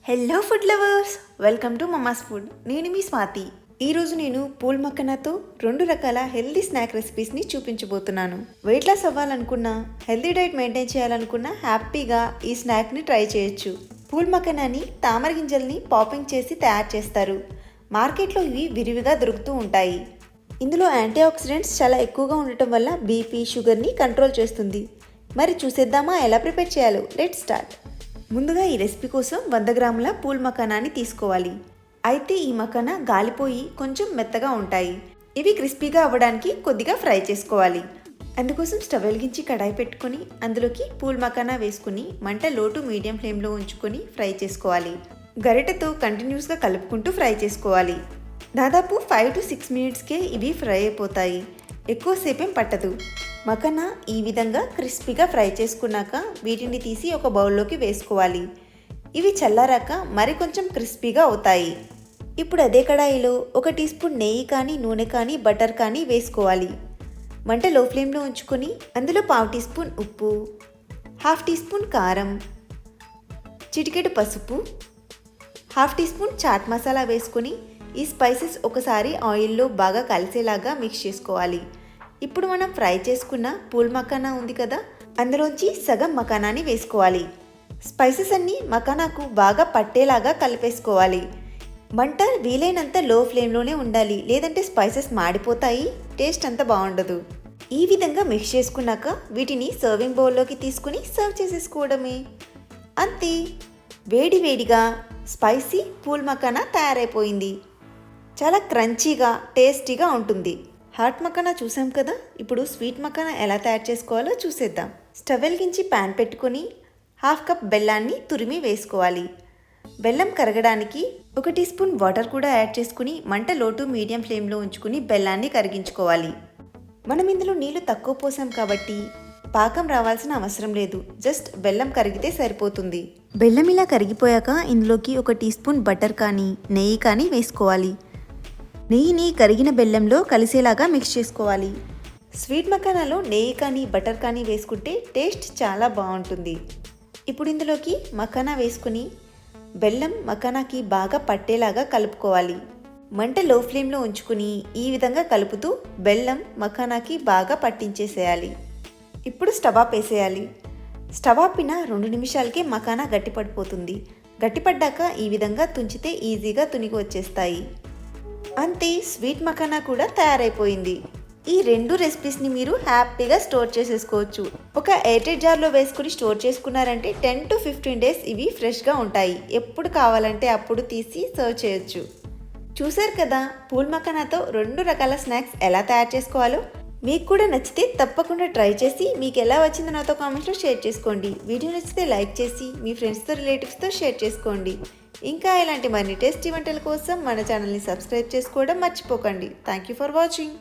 Hello food lovers, welcome to mama's food. నేను మీ స్వాతి. ఈరోజు నేను పూల్ మక్కనతో 2 రకాల హెల్దీ స్నాక్ రెసిపీస్ని చూపించబోతున్నాను. వెయిట్ లాస్ అవ్వాలనుకున్నా, హెల్దీ డైట్ మెయింటైన్ చేయాలనుకున్నా హ్యాపీగా ఈ స్నాక్ని ట్రై చేయొచ్చు. పూల్ మక్కనాని తామర గింజల్ని పాపింగ్ చేసి తయారు చేస్తారు. మార్కెట్లో ఇవి విరివిగా దొరుకుతూ ఉంటాయి. ఇందులో యాంటీ ఆక్సిడెంట్స్ చాలా ఎక్కువగా ఉండటం వల్ల బీపీ, షుగర్ని కంట్రోల్ చేస్తుంది. మరి చూసేద్దామా ఎలా ప్రిపేర్ చేయాలో? Let's start. ముందుగా ఈ రెసిపీ కోసం 100 గ్రాముల పూల్ మకానాన్ని తీసుకోవాలి. అయితే ఈ మకానా గాలిపోయి కొంచెం మెత్తగా ఉంటాయి. ఇవి క్రిస్పీగా అవ్వడానికి కొద్దిగా ఫ్రై చేసుకోవాలి. అందుకోసం స్టవ్ వెలిగించి కడాయి పెట్టుకొని అందులోకి పూల్ మకానా వేసుకుని మంట లో టు మీడియం ఫ్లేమ్లో ఉంచుకొని ఫ్రై చేసుకోవాలి. గరిటెతో కంటిన్యూస్గా కలుపుకుంటూ ఫ్రై చేసుకోవాలి. దాదాపు 5 to 6 మినిట్స్కే ఇవి ఫ్రై అయిపోతాయి. ఎక్కువసేపేం పట్టదు. మకానా ఈ విధంగా క్రిస్పీగా ఫ్రై చేసుకున్నాక వీటిని తీసి ఒక బౌల్లోకి వేసుకోవాలి. ఇవి చల్లారాక మరికొంచెం క్రిస్పీగా అవుతాయి. ఇప్పుడు అదే కడాయిలో 1 టీ స్పూన్ నెయ్యి కానీ, నూనె కానీ, బటర్ కానీ వేసుకోవాలి. మంట లో ఫ్లేమ్లో ఉంచుకొని అందులో 1/2 టీ స్పూన్ ఉప్పు, 1/2 టీ స్పూన్ కారం, చిటికెడు పసుపు, 1/2 టీ స్పూన్ చాట్ మసాలా వేసుకొని ఈ స్పైసెస్ ఒకసారి ఆయిల్లో బాగా కలిసేలాగా మిక్స్ చేసుకోవాలి. ఇప్పుడు మనం ఫ్రై చేసుకున్న పూల్ మకానా ఉంది కదా, అందులోంచి సగం మకానాని వేసుకోవాలి. స్పైసెస్ అన్నీ మకానాకు బాగా పట్టేలాగా కలిపేసుకోవాలి. మంట వీలైనంత లో ఫ్లేమ్లోనే ఉండాలి, లేదంటే స్పైసెస్ మాడిపోతాయి, టేస్ట్ అంత బాగుండదు. ఈ విధంగా మిక్స్ చేసుకున్నాక వీటిని సర్వింగ్ బౌల్లోకి తీసుకుని సర్వ్ చేసేసుకోవడమే. అంతే, వేడి వేడిగా స్పైసీ పూల్ మకానా తయారైపోయింది. చాలా క్రంచీగా, టేస్టీగా ఉంటుంది. హాట్ మకానా చూసాం కదా, ఇప్పుడు స్వీట్ మకానా ఎలా తయారు చేసుకోవాలో చూసేద్దాం. స్టవ్ వెలిగించి ప్యాన్ పెట్టుకొని 1/2 కప్ బెల్లాన్ని తురిమి వేసుకోవాలి. బెల్లం కరగడానికి 1 టీ స్పూన్ వాటర్ కూడా యాడ్ చేసుకుని మంట లో టు మీడియం ఫ్లేమ్లో ఉంచుకుని బెల్లాన్ని కరిగించుకోవాలి. మనం ఇందులో నీళ్లు తక్కువ పోసాం కాబట్టి పాకం రావాల్సిన అవసరం లేదు. జస్ట్ బెల్లం కరిగితే సరిపోతుంది. బెల్లం ఇలా కరిగిపోయాక ఇందులోకి 1 టీ స్పూన్ బటర్ కానీ, నెయ్యి కానీ వేసుకోవాలి. నెయ్యిని కరిగిన బెల్లంలో కలిసేలాగా మిక్స్ చేసుకోవాలి. స్వీట్ మకానాలో నెయ్యి కానీ, బటర్ కానీ వేసుకుంటే టేస్ట్ చాలా బాగుంటుంది. ఇప్పుడు ఇందులోకి మకానా వేసుకుని బెల్లం మకానాకి బాగా పట్టేలాగా కలుపుకోవాలి. మంట లో ఫ్లేమ్లో ఉంచుకుని ఈ విధంగా కలుపుతూ బెల్లం మకానాకి బాగా పట్టించేసేయాలి. ఇప్పుడు స్టవ్ ఆఫ్ వేసేయాలి. స్టవ్ ఆపిన 2 నిమిషాలకే మకానా గట్టిపడిపోతుంది. గట్టిపడ్డాక ఈ విధంగా తుంచితే ఈజీగా తునిగి వచ్చేస్తాయి. అంతే, స్వీట్ మకానా కూడా తయారైపోయింది. ఈ 2 రెసిపీస్ని మీరు హ్యాపీగా స్టోర్ చేసేసుకోవచ్చు. ఒక ఎయిర్టైట్ జార్లో వేసుకుని స్టోర్ చేసుకున్నారంటే 10 to 15 డేస్ ఇవి ఫ్రెష్గా ఉంటాయి. ఎప్పుడు కావాలంటే అప్పుడు తీసి సర్వ్ చేయొచ్చు. చూసారు కదా, పూల్ మకానాతో 2 రకాల స్నాక్స్ ఎలా తయారు చేసుకోవాలో. మీకు కూడా నచ్చితే తప్పకుండా ట్రై చేసి మీకు ఎలా వచ్చిందో నాతో కామెంట్స్లో షేర్ చేసుకోండి. వీడియో నచ్చితే లైక్ చేసి మీ ఫ్రెండ్స్తో, రిలేటివ్స్తో షేర్ చేసుకోండి. ఇంకా ఇలాంటి మరిన్ని టేస్టీ వంటల కోసం మన ఛానల్ని సబ్స్క్రైబ్ చేసుకోవడం మర్చిపోకండి. Thank you for watching.